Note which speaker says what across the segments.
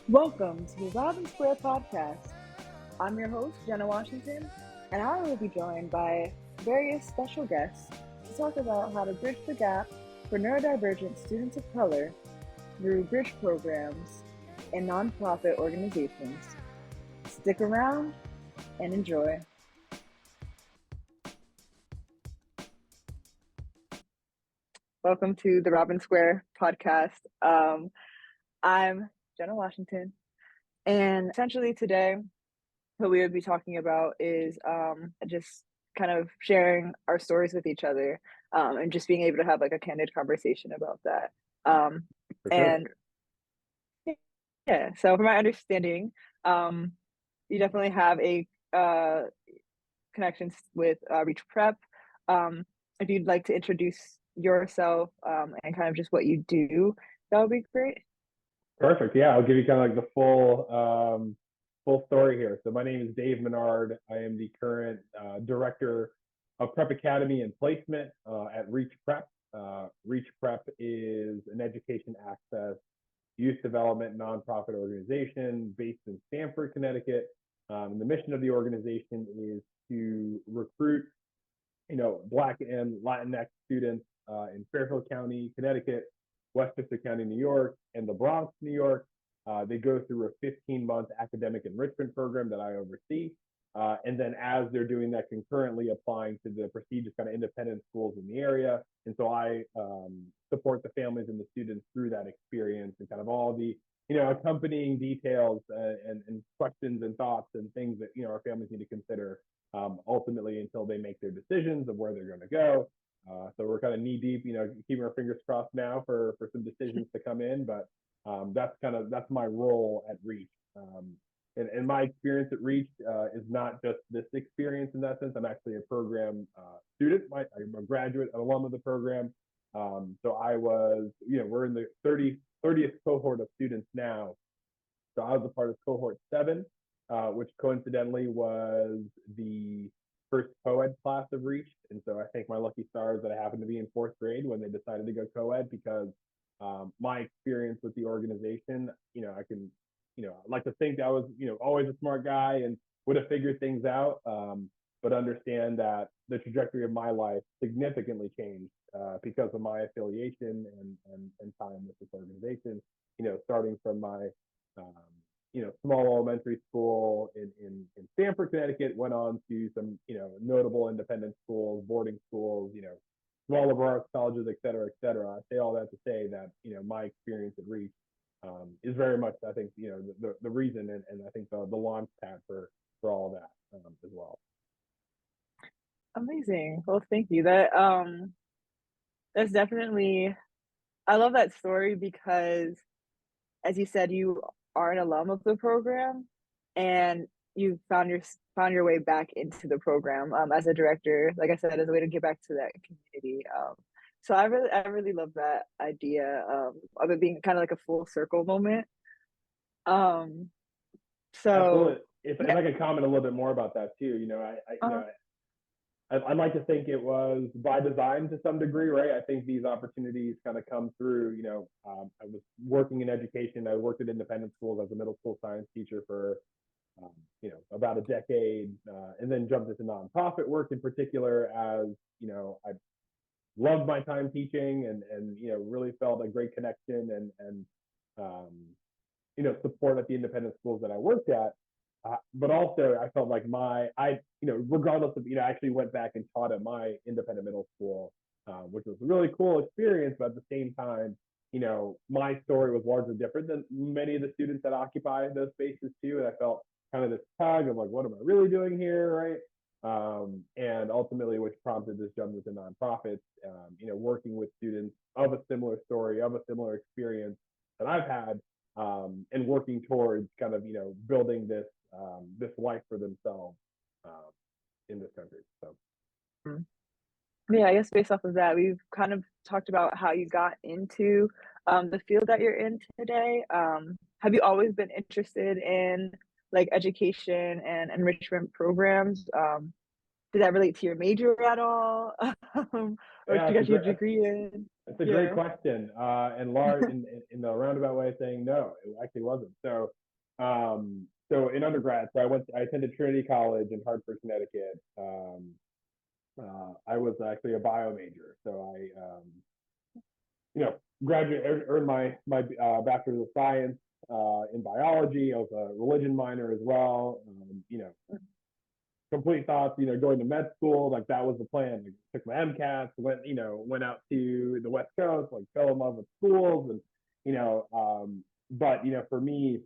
Speaker 1: Welcome to the Robin Square Podcast. I'm your host, Jenna Washington, and I will be joined by various special guests to talk about how to bridge the gap for neurodivergent students of color through bridge programs and nonprofit organizations. Stick around and enjoy. Welcome to the Robin Square Podcast. I'm Jenna Washington, and essentially today what we would be talking about is just kind of sharing our stories with each other, and just being able to have like a candid conversation about that. Um,
Speaker 2: For sure.
Speaker 1: and yeah, so from my understanding, um, you definitely have a connections with Reach Prep. If you'd like to introduce yourself and kind of just what you do, that would be great.
Speaker 2: Perfect. Yeah, I'll give you kind of like the full story here. So my name is Dave Menard. I am the current director of Prep Academy and Placement at Reach Prep. Reach Prep is an education access youth development nonprofit organization based in Stamford, Connecticut. And the mission of the organization is to recruit, Black and Latinx students in Fairfield County, Connecticut, Westchester County, New York, and the Bronx, New York. They go through a 15-month academic enrichment program that I oversee. And then as they're doing that, concurrently applying to the prestigious kind of independent schools in the area. And so I support the families and the students through that experience and kind of all the, accompanying details and questions and thoughts and things that, our families need to consider ultimately until they make their decisions of where they're going to go. So we're kind of knee deep, keeping our fingers crossed now for some decisions to come in. But that's my role at Reach. And my experience at Reach is not just this experience in that sense. I'm actually a program student. I'm a graduate, an alum of the program. So I was, we're in the 30th cohort of students now. So I was a part of cohort 7, which coincidentally was the first co-ed class of Reach. And so I think my lucky stars that I happened to be in 4th grade when they decided to go co-ed, because my experience with the organization, I can, I like to think I was, always a smart guy and would have figured things out. But understand that the trajectory of my life significantly changed because of my affiliation and time with this organization. Starting from my um, small elementary school in Stamford, Connecticut, went on to some, notable independent schools, boarding schools, small liberal arts colleges, et cetera, et cetera. I say all that to say that, my experience at Reach is very much, I think, the reason and I think the launch pad for all of that as well.
Speaker 1: Amazing. Well, thank you. That's definitely, I love that story because, as you said, you are an alum of the program, and you found your way back into the program as a director. Like I said, as a way to give back to that community. So I really love that idea of it being kind of like a full circle moment. Um,
Speaker 2: Absolutely.
Speaker 1: so
Speaker 2: If
Speaker 1: yeah.
Speaker 2: I could comment a little bit more about that too,
Speaker 1: Uh,
Speaker 2: I'd like to think it was by design to some degree, right? I think these opportunities kind of come through. I was working in education. I worked at independent schools as a middle school science teacher for, about a decade, and then jumped into nonprofit work in particular. As I loved my time teaching and really felt a great connection and um, support at the independent schools that I worked at. But also, I felt like regardless of, I actually went back and taught at my independent middle school, which was a really cool experience. But at the same time, my story was largely different than many of the students that occupy those spaces too. And I felt kind of this tug of like, what am I really doing here, right? And ultimately, which prompted this jump into nonprofits, working with students of a similar story, of a similar experience that I've had, and working towards kind of building this life for themselves um, in this country. So
Speaker 1: yeah, I guess based off of that, we've kind of talked about how you got into the field that you're in today. Have you always been interested in like education and enrichment programs? Did that relate to your major at all? What
Speaker 2: Yeah,
Speaker 1: you got your degree in?
Speaker 2: it's a great
Speaker 1: Yeah.
Speaker 2: question. And large in the roundabout way of saying no, it actually wasn't. So in undergrad, I attended Trinity College in Hartford, Connecticut. I was actually a bio major, so you know, earned my bachelor's of science in biology. I was a religion minor as well. Complete thoughts, going to med school, like that was the plan. Like, took my MCAT, went out to the West Coast, like fell in love with schools, and but for me,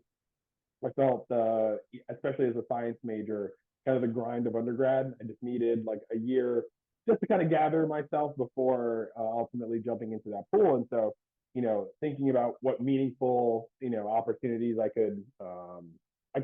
Speaker 2: I felt, especially as a science major, kind of the grind of undergrad. I just needed like a year just to kind of gather myself before ultimately jumping into that pool. And so, thinking about what meaningful, opportunities I could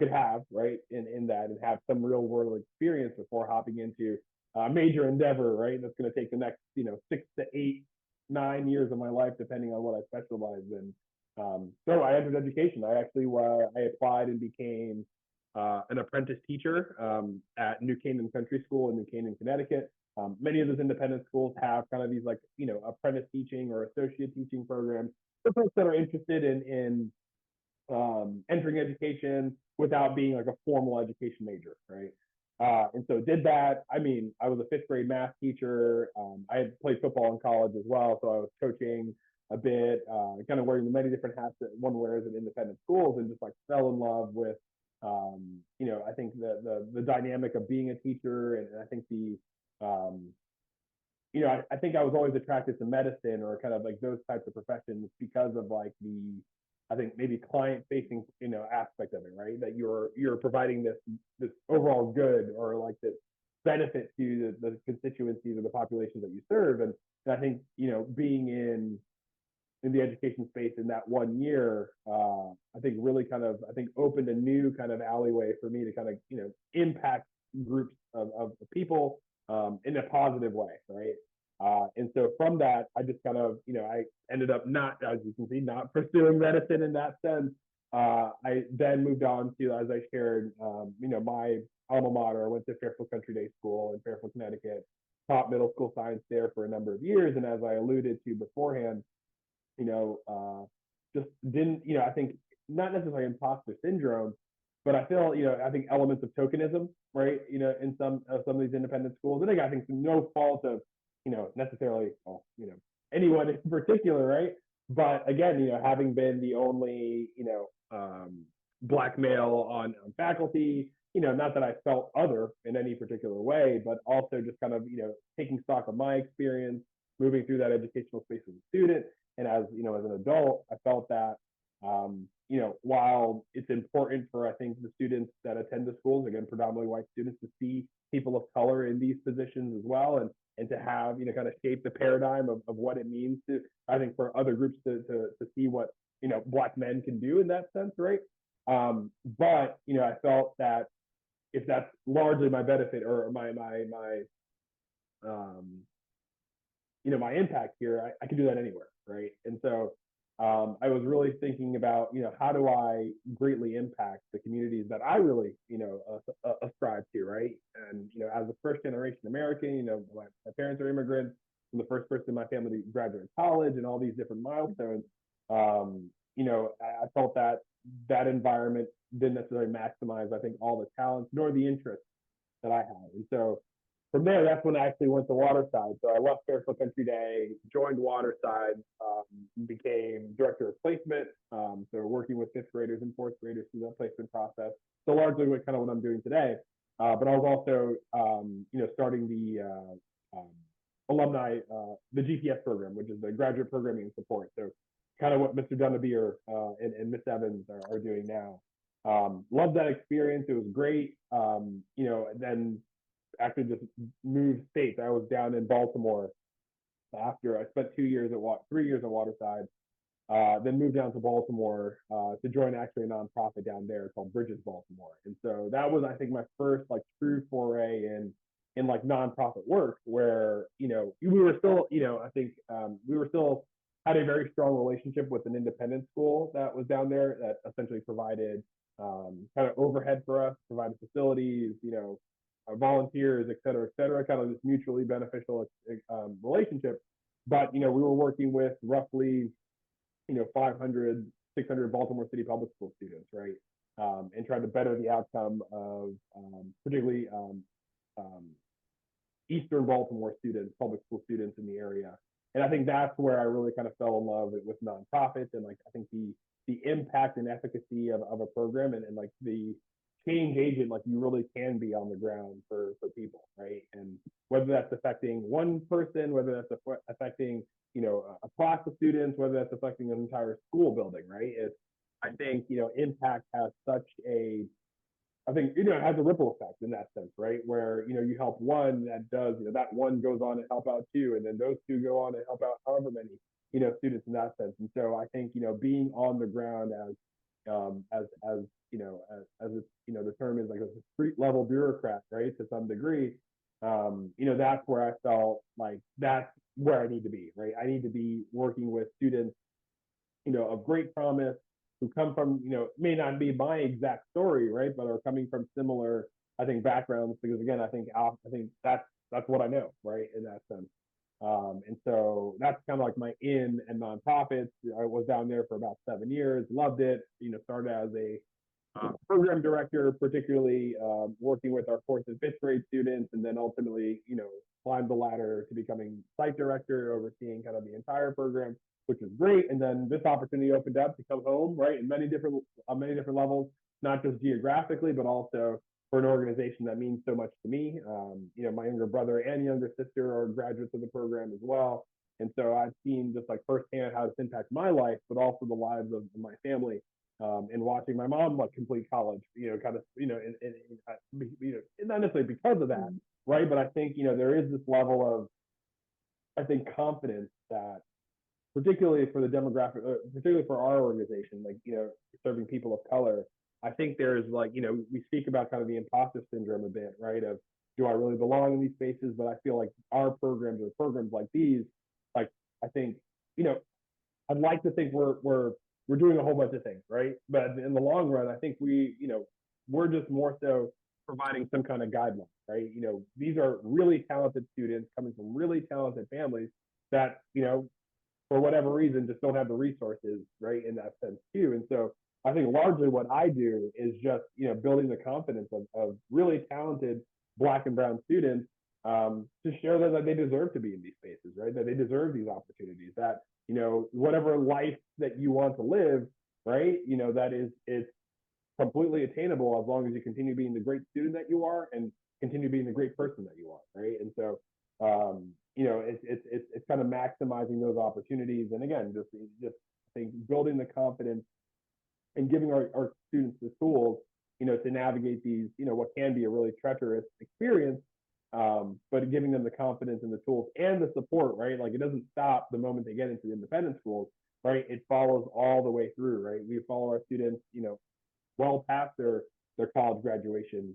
Speaker 2: have, right, in that, and have some real world experience before hopping into a major endeavor, right, that's going to take the next, 6 to 8, 9 years of my life, depending on what I specialize in. So I entered education. I applied and became an apprentice teacher at New Canaan Country School in New Canaan, Connecticut. Many of those independent schools have kind of these apprentice teaching or associate teaching programs for folks that are interested in entering education without being like a formal education major, right? And so did that. I mean, I was a fifth grade math teacher. I had played football in college as well, so I was coaching a bit, kind of wearing the many different hats that one wears in independent schools, and just like fell in love with, I think the dynamic of being a teacher, and I think I think I was always attracted to medicine or kind of like those types of professions because of like I think maybe client facing, aspect of it, right? That you're providing this overall good or like this benefit to the constituencies or the populations that you serve. And I think, being in the education space in that 1 year, I think really kind of, opened a new kind of alleyway for me to kind of, impact groups of people in a positive way, right? And so from that, I just kind of, I ended up not, as you can see, not pursuing medicine in that sense. I then moved on to, as I shared, my alma mater. I went to Fairfield Country Day School in Fairfield, Connecticut, taught middle school science there for a number of years. And as I alluded to beforehand, just didn't, I think not necessarily imposter syndrome, but I feel, I think elements of tokenism, right? In some of these independent schools. And again, I think no fault of, necessarily, anyone in particular, right? But again, having been the only, black male on faculty, not that I felt other in any particular way, but also just kind of, taking stock of my experience, moving through that educational space as a student. And as an adult, I felt that while it's important for, I think, the students that attend the schools, again, predominantly white students, to see people of color in these positions as well, and to have, kind of shape the paradigm of what it means to, I think, for other groups to see what, black men can do in that sense, right? But, I felt that if that's largely my benefit or my impact here, I can do that anywhere, right? And so I was really thinking about, how do I greatly impact the communities that I really, ascribe to, right? And, as a first generation American, my parents are immigrants. I'm the first person in my family to graduate college and all these different milestones. I felt that environment didn't necessarily maximize, I think, all the talents nor the interests that I had. And so from there, that's when I actually went to Waterside. So I left Fairfield Country Day, joined Waterside, became director of placement. So working with fifth graders and fourth graders through that placement process. So largely what I'm doing today. But I was also, starting the alumni, the GPS program, which is the graduate programming and support. So kind of what Mr. Dunabeer and Miss Evans are doing now. Loved that experience. It was great. Then actually just moved states. I was down in Baltimore after I spent 3 years at Waterside. Then moved down to Baltimore to join actually a nonprofit down there called Bridges Baltimore. And so that was, I think, my first like true foray in like nonprofit work, where we were still, I think we were still had a very strong relationship with an independent school that was down there that essentially provided kind of overhead for us, provided facilities, volunteers, et cetera, kind of this mutually beneficial relationship. But, we were working with roughly, 500, 600 Baltimore City public school students, right? And trying to better the outcome of particularly um, Eastern Baltimore students, public school students in the area. And I think that's where I really kind of fell in love with nonprofits, and like I think the impact and efficacy of a program, and like the change agent like you really can be on the ground for people, right? And whether that's affecting one person, whether that's affecting a class of students, whether that's affecting an entire school building, right? It's I think impact has such a I think it has a ripple effect in that sense, right? Where you help one, that does that one goes on to help out two, and then those two go on to help out however many students in that sense. And so I think being on the ground as the term is like a street level bureaucrat, right? To some degree, that's where I felt like that's where I need to be, right? I need to be working with students of great promise who come from, may not be my exact story, right, but are coming from similar, I think, backgrounds. Because again, I think that's what I know, right, in that sense. And so that's kind of like my in and nonprofits. I was down there for about 7 years, loved it. Started as a program director, particularly working with our fourth and fifth grade students, and then ultimately, climbed the ladder to becoming site director, overseeing kind of the entire program, which was great. And then this opportunity opened up to come home, right, in many different levels, not just geographically, but also for an organization that means so much to me. My younger brother and younger sister are graduates of the program as well. And so I've seen just like firsthand how this impacts my life, but also the lives of my family. And watching my mom like complete college, kind of, not necessarily because of that, right? But I think there is this level of, I think, confidence that, particularly for the demographic, particularly for our organization, like serving people of color, I think there's like we speak about kind of the imposter syndrome a bit, right? Of do I really belong in these spaces? But I feel like our programs or programs like these, like I think I'd like to think we're doing a whole bunch of things, right? But in the long run, I think we're just more so providing some kind of guideline, right? These are really talented students coming from really talented families that for whatever reason just don't have the resources, right, in that sense too. And so I think largely what I do is just building the confidence of really talented Black and brown students, to show them that they deserve to be in these spaces, right? That they deserve these opportunities. That whatever life that you want to live, right? That it's completely attainable as long as you continue being the great student that you are and continue being the great person that you are, right? And so it's kind of maximizing those opportunities, and again, just I think building the confidence and giving our students the tools, to navigate these, what can be a really treacherous experience, but giving them the confidence and the tools and the support, right? Like it doesn't stop the moment they get into the independent schools, right? It follows all the way through, right? We follow our students, well past their college graduation,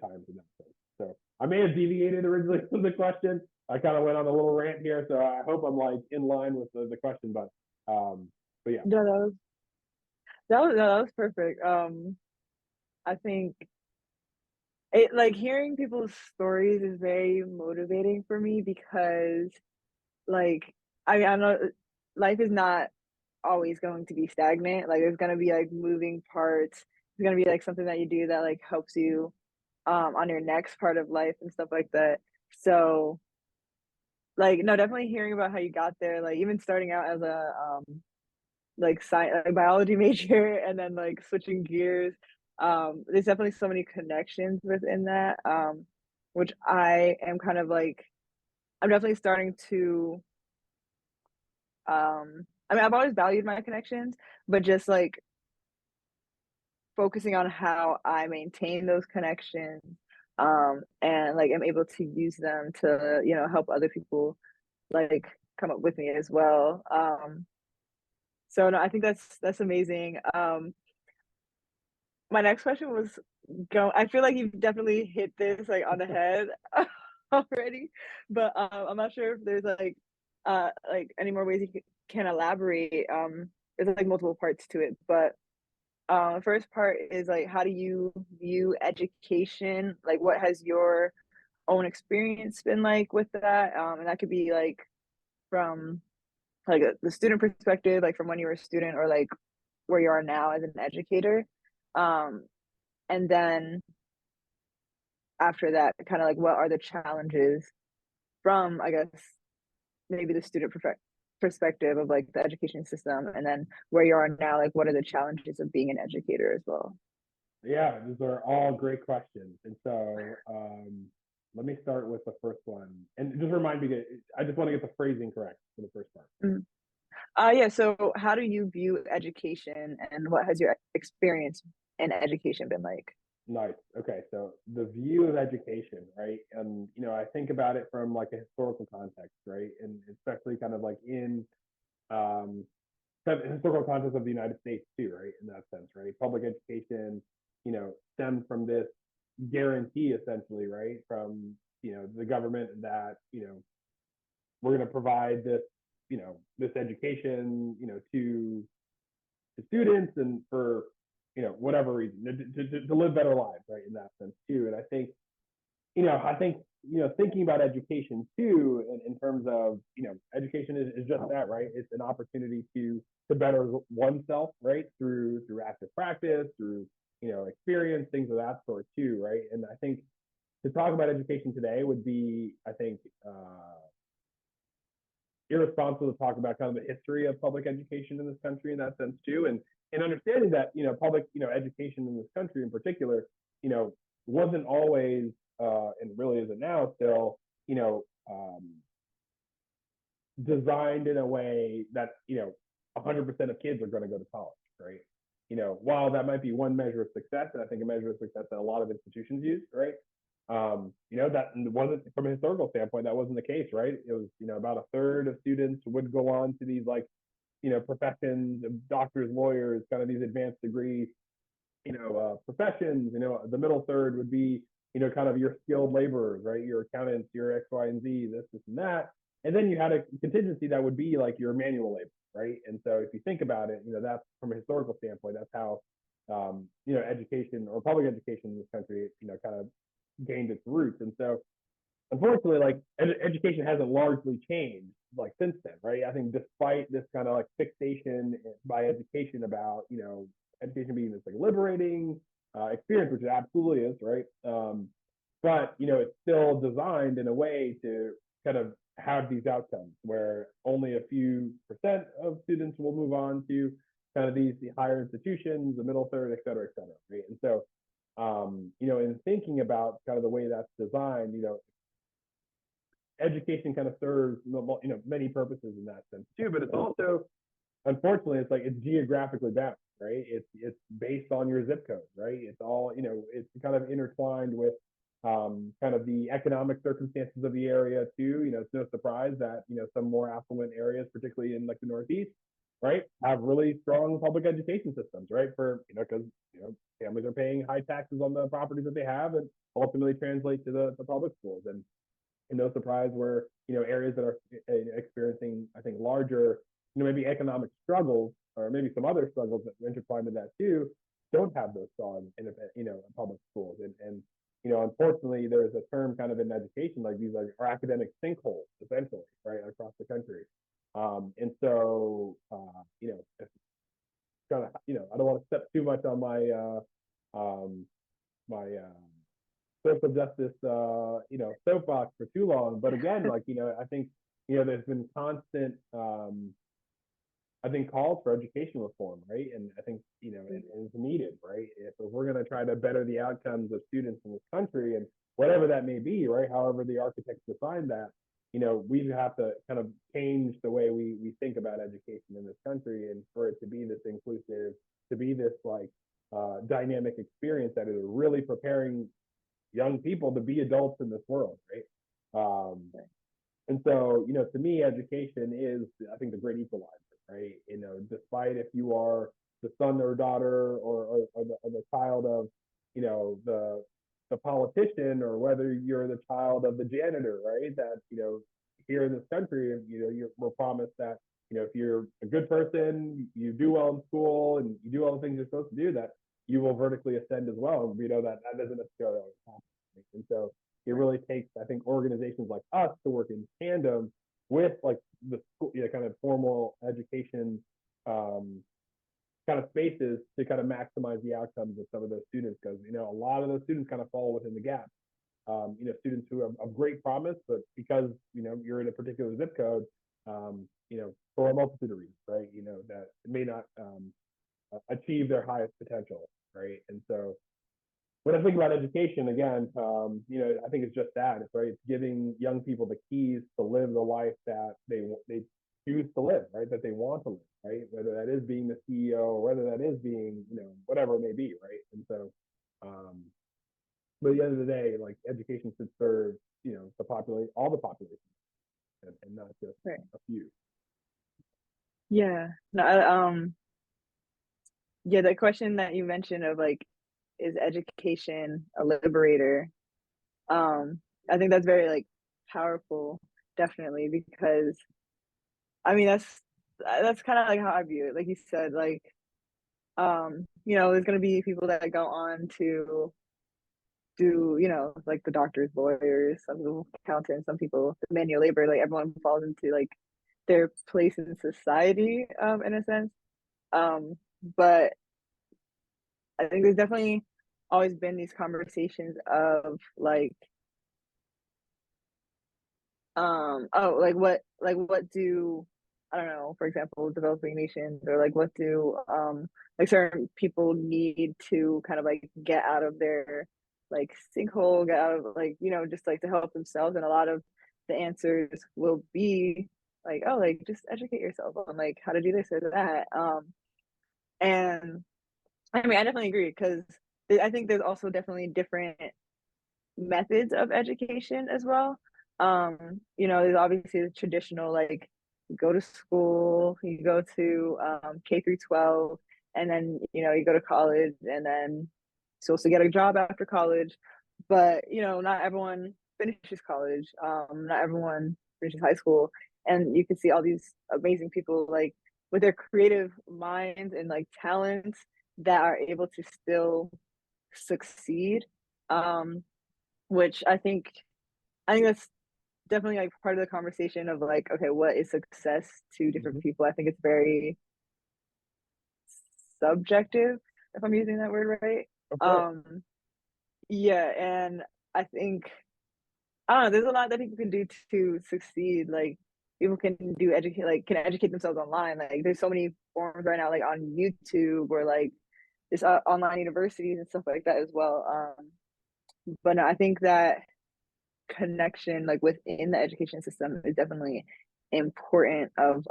Speaker 2: times in that sense. So I may have deviated originally from the question. I kind of went on a little rant here, so I hope I'm like in line with the question, but yeah.
Speaker 1: No, that was perfect. I think it like hearing people's stories is very motivating for me because like I know life is not always going to be stagnant. Like there's gonna be like moving parts. There's gonna be like something that you do that like helps you on your next part of life and stuff like that. So like no, definitely hearing about how you got there, like even starting out as a like science like biology major and then like switching gears. There's definitely so many connections within that. Which I am kind of like I'm definitely starting to I mean I've always valued my connections, but just like focusing on how I maintain those connections, and like I'm able to use them to, help other people like come up with me as well. So no, I think that's amazing. My next question was go I feel like you've definitely hit this like on the head already, but I'm not sure if there's like any more ways you can elaborate. There's like multiple parts to it, but First part is like, how do you view education? Like, what has your own experience been like with that? And that could be like from like the student perspective, like from when you were a student, or like where you are now as an educator. Um, and then after that, kind of like what are the challenges from, I guess, maybe the student perspective of like the education system, and then where you are now, like what are the challenges of being an educator as well?
Speaker 2: Yeah, those are all great questions. And so let me start with the first one. And just remind me, I just want to get the phrasing correct for the first part.
Speaker 1: Mm. Yeah. So, how do you view education, and what has your experience in education been like?
Speaker 2: Nice. Okay, so the view of education, right? And I think about it from like a historical context, right? And especially kind of like in um, kind of historical context of the United States too, right? In that sense, right? Public education, stemmed from this guarantee essentially, right? From the government that we're going to provide this, this education, to students and for whatever reason to live better lives, right? In that sense too. And I think thinking about education too, in terms of education is just that, right? It's an opportunity to better oneself, right? Through active practice, through experience, things of that sort too, right? And I think to talk about education today would be, I think, irresponsible to talk about kind of the history of public education in this country in that sense too, and understanding that public education in this country in particular you know wasn't always and really isn't now still designed in a way that 100% of kids are going to go to college, right? While that might be one measure of success, and I think a measure of success that a lot of institutions use, right? That wasn't, from a historical standpoint, that wasn't the case, right? It was, about a third of students would go on to these like, professions, doctors, lawyers, kind of these advanced degree, professions. The middle third would be, kind of your skilled laborers, right? Your accountants, your X, Y, and Z, this and that. And then you had a contingency that would be like your manual labor, right? And so if you think about it, that's from a historical standpoint, that's how, education or public education in this country, kind of gained its roots. And so unfortunately, like education hasn't largely changed like since then, right? I think despite this kind of like fixation by education about education being this like liberating experience, which it absolutely is, right? But it's still designed in a way to kind of have these outcomes where only a few percent of students will move on to kind of the higher institutions, the middle third, et cetera, right? And so in thinking about kind of the way that's designed, education kind of serves many purposes in that sense too, but it's also, unfortunately, it's geographically bound, right? It's based on your zip code, right? It's all it's kind of intertwined with kind of the economic circumstances of the area too. It's no surprise that some more affluent areas, particularly in like the Northeast, right, have really strong public education systems, right? For because families are paying high taxes on the properties that they have, and ultimately translate to the public schools. And no surprise where areas that are experiencing, I think, larger maybe economic struggles or maybe some other struggles that intertwine with that too, don't have those strong in public schools. And unfortunately, there's a term kind of in education, like these are academic sinkholes essentially, right, across the country. And so kind of I don't want to step too much on my social justice, soapbox for too long. But again, like, I think, there's been constant, I think, calls for education reform, right? And I think, it's needed, right? If we're going to try to better the outcomes of students in this country and whatever that may be, right? However, the architects define that, we have to kind of change the way we think about education in this country, and for it to be this inclusive, to be this like dynamic experience that is really preparing young people to be adults in this world, right? And so, to me, education is, I think, the great equalizer, right? Despite if you are the son or daughter or the child of, the politician, or whether you're the child of the janitor, right? That, here in this country, we're promised that, if you're a good person, you do well in school and you do all the things you're supposed to do, that you will vertically ascend as well. We know that doesn't necessarily always happen. Right? And so it really takes, I think, organizations like us to work in tandem with like the school, kind of formal education kind of spaces to kind of maximize the outcomes of some of those students, because a lot of those students kind of fall within the gap. Students who have of great promise, but because you're in a particular zip code, for a multitude of reasons, right? That may not achieve their highest potential, right? And so when I think about education, again, I think it's just that. It's right. It's giving young people the keys to live the life that they choose to live, right? That they want to live, right? Whether that is being the CEO or whether that is being, whatever it may be, right? And so, but at the end of the day, like education should serve, the population, all the population, and not just
Speaker 1: Right.
Speaker 2: a few.
Speaker 1: Yeah. No, yeah, the question that you mentioned of like, is education a liberator? I think that's very like powerful, definitely, because I mean that's kind of like how I view it. Like you said, like there's gonna be people that go on to do, like the doctors, lawyers, some people accountants, some people manual labor, like everyone falls into like their place in society, in a sense. But I think there's definitely always been these conversations of like, what do, I don't know, for example, developing nations, or like what do like certain people need to kind of like get out of their like sinkhole, get out of like, just like to help themselves. And a lot of the answers will be like, oh, like just educate yourself on like how to do this or that. And I mean, I definitely agree, because I think there's also definitely different methods of education as well. There's obviously the traditional, like you go to school, you go to K through 12, and then you go to college, and then you're supposed to get a job after college. But not everyone finishes college. Not everyone finishes high school, and you can see all these amazing people like with their creative minds and like talents that are able to still succeed. Um, which I think that's definitely like part of the conversation of like, okay, what is success to different
Speaker 2: Mm-hmm.
Speaker 1: people? I think it's very subjective, if I'm using that word right.
Speaker 2: Of course.
Speaker 1: Um, yeah, and I think I don't know, there's a lot that people can do to succeed. Like people can educate themselves online. Like there's so many forms right now, like on YouTube, or like this online universities and stuff like that as well. But no, I think that connection like within the education system is definitely important, of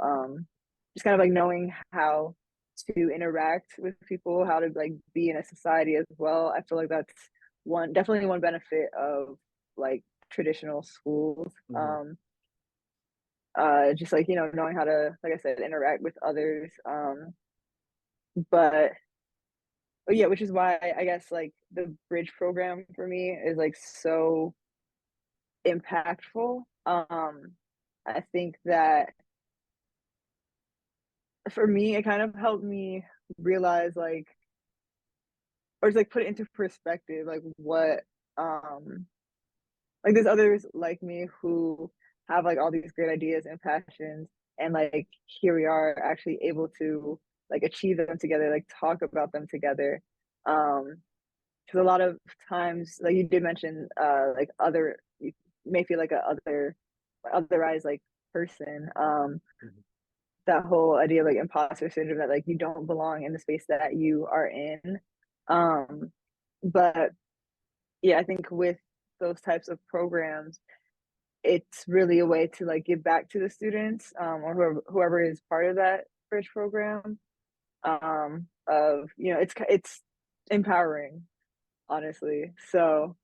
Speaker 1: just kind of like knowing how to interact with people, how to like be in a society as well. I feel like that's definitely one benefit of like traditional schools.
Speaker 2: Mm-hmm.
Speaker 1: Just like knowing how to, like I said, interact with others. But yeah, which is why I guess like the bridge program for me is like so impactful. I think that for me, it kind of helped me realize like, or just like put it into perspective, like what, um, like there's others like me who have like all these great ideas and passions, and like here we are actually able to like achieve them together, like talk about them together. Um, because a lot of times, like you did mention, like you may feel like a otherized like person.
Speaker 2: Mm-hmm.
Speaker 1: That whole idea of like imposter syndrome, that like you don't belong in the space that you are in. Um, but yeah, I think with those types of programs, it's really a way to like give back to the students, or whoever is part of that bridge program. Of it's empowering, honestly. So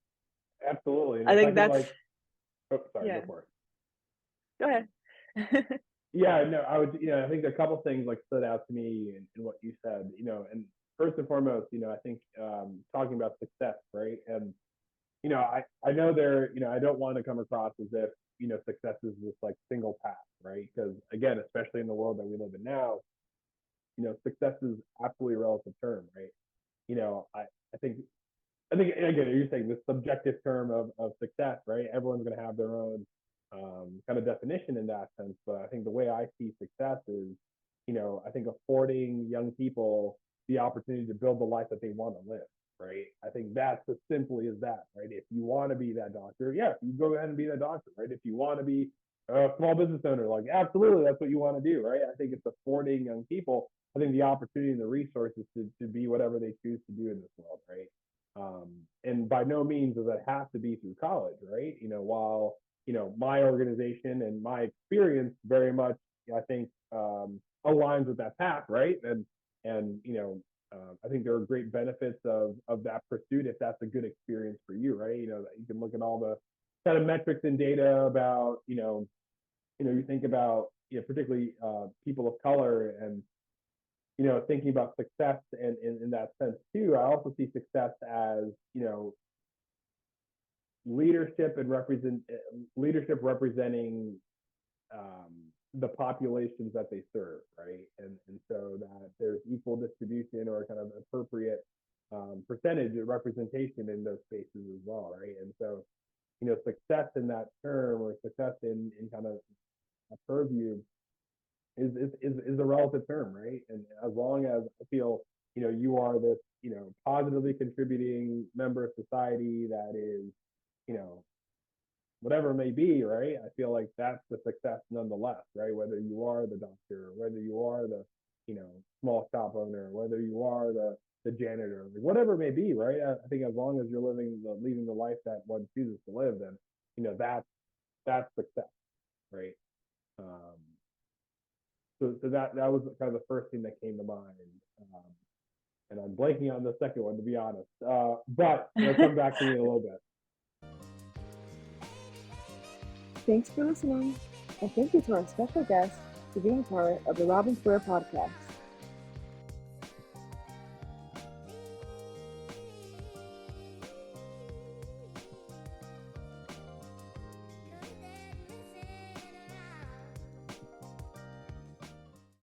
Speaker 2: Absolutely. And
Speaker 1: I
Speaker 2: if I
Speaker 1: think
Speaker 2: could
Speaker 1: that's
Speaker 2: like, oh, sorry, go
Speaker 1: yeah.
Speaker 2: for it.
Speaker 1: Go ahead.
Speaker 2: Yeah, no, I would, I think a couple things like stood out to me in what you said, and first and foremost, I think talking about success, right? And I know I don't want to come across as if success is this like single path, right? Because again, especially in the world that we live in now, success is absolutely a relative term, right? I think again, you're saying this subjective term of success, right? Everyone's going to have their own kind of definition in that sense. But I think the way I see success is, I think affording young people the opportunity to build the life that they want to live, right? I think that's as simply as that, right? If you want to be that doctor, yeah, you go ahead and be that doctor, right? If you want to be a small business owner, like absolutely, that's what you want to do, right? I think it's affording young people, I think the opportunity and the resources to be whatever they choose to do in this world, right? And by no means does it have to be through college, right? While my organization and my experience very much, I think, aligns with that path, right? And I think there are great benefits of that pursuit if that's a good experience for you, right? That you can look at all the kind of metrics and data about, you think about, particularly people of color and thinking about success and in that sense too. I also see success as leadership representing the populations that they serve, right? And so that there's equal distribution or kind of appropriate percentage of representation in those spaces as well, right? And so success in that term or success in kind of a purview is a relative term, right? And as long as I feel you are this positively contributing member of society that is whatever it may be, right? I feel like that's the success nonetheless, right? Whether you are the doctor, whether you are the small shop owner, whether you are the janitor, whatever it may be, right? I think as long as you're leading the life that one chooses to live, then that's success, right? So that was kind of the first thing that came to mind. And I'm blanking on the second one, to be honest. But it'll come back to me in a little bit.
Speaker 1: Thanks for listening, and thank you to our special guest for being part of the Robin Square podcast.